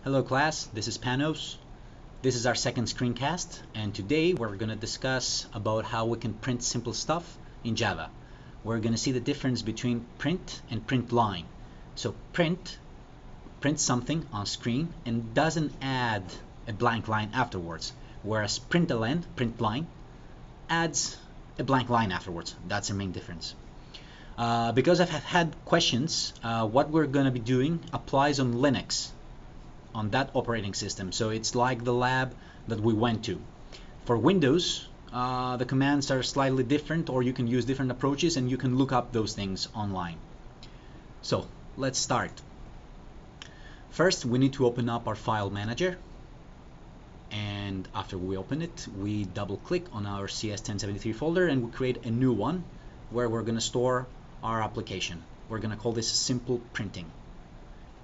Hello class, this is Panos. This is our second screencast, and today we're going to discuss about how we can print simple stuff in Java. We're going to see the difference between print and print line. So print prints something on screen and doesn't add a blank line afterwards, whereas print line adds a blank line afterwards. That's the main difference. Because I've had questions, what we're going to be doing applies on Linux, on that operating system. So it's like the lab that we went to. For Windows, the commands are slightly different, or you can use different approaches and you can look up those things online. So let's start. First, we need to open up our file manager, and after we open it, we double click on our CS1073 folder and we create a new one where we're going to store our application. We're going to call this simple printing.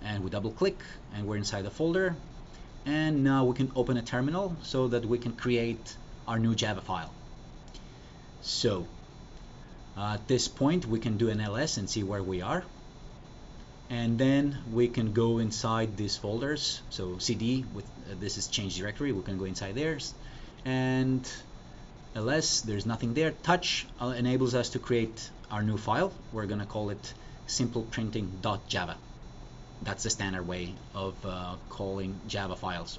And we double click and we're inside the folder, and now we can open a terminal so that we can create our new Java file. So at this point we can do an ls and see where we are, and then we can go inside these folders. So cd with this is change directory, we can go inside theirs, and ls, there's nothing there. Touch enables us to create our new file. We're gonna call it simpleprinting.java. That's the standard way of calling Java files.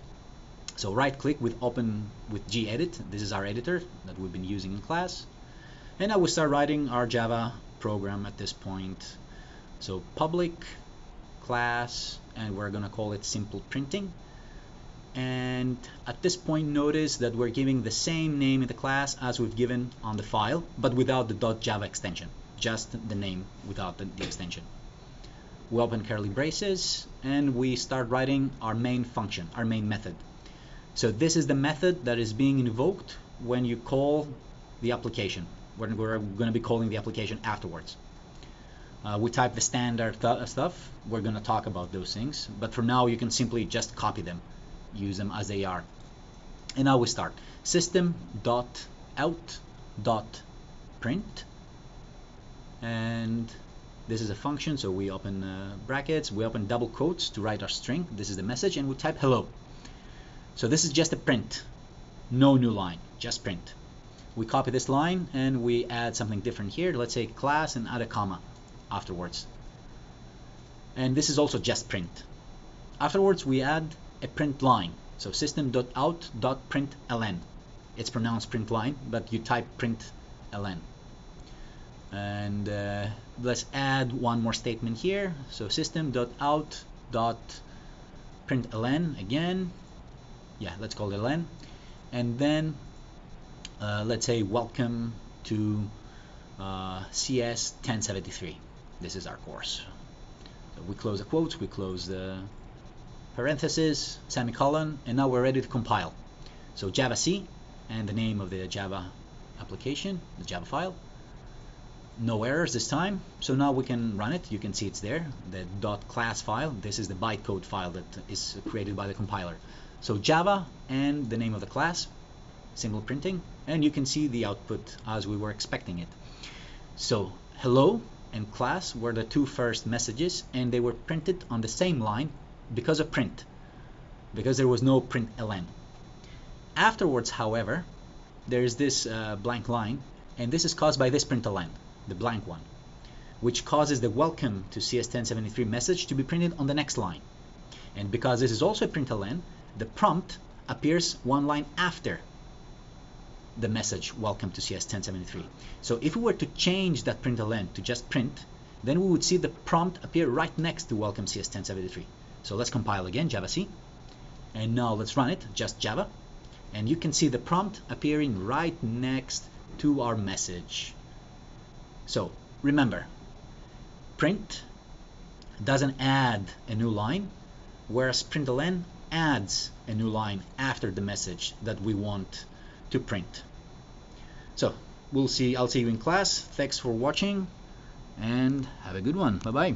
So right click with open with gedit. This is our editor that we've been using in class, and now we start writing our Java program at this point. So public class, and we're gonna call it simple printing. And at this point, notice that we're giving the same name in the class as we've given on the file, but without the .java extension, just the name without the extension. We open curly braces and we start writing our main function, our main method. So this is the method that is being invoked when you call the application. We're going to be calling the application afterwards. We type the standard stuff. We're going to talk about those things, but for now you can simply just copy them, use them as they are. And now we start system.out.print, and this is a function, so we open brackets, we open double quotes to write our string. This is the message, and we type hello. So this is just a print, no new line, just print. We copy this line and we add something different here. Let's say class and add a comma afterwards. And this is also just print. Afterwards we add a print line. So system.out.println. It's pronounced print line, but you type println. And let's add one more statement here. So system.out.println again. Yeah, let's call it ln. And then let's say welcome to CS1073. This is our course. So we close the quotes, we close the parentheses, semicolon, and now we're ready to compile. So Java C and the name of the Java application, the Java file. No errors this time, so now we can run it. You can see it's there, the .class file. This is the bytecode file that is created by the compiler. So Java and the name of the class, simple printing, and you can see the output as we were expecting it. So hello and class were the two first messages, and they were printed on the same line because of print, because there was no println. Afterwards, however, there is this blank line, and this is caused by this println, the blank one, which causes the welcome to CS1073 message to be printed on the next line. And because this is also a println, the prompt appears one line after the message welcome to CS1073. So if we were to change that println to just print, then we would see the prompt appear right next to welcome CS1073. So let's compile again, Java C, and now let's run it, just Java, and you can see the prompt appearing right next to our message. So remember, print doesn't add a new line, whereas println adds a new line after the message that we want to print. So I'll see you in class. Thanks for watching and have a good one. Bye bye.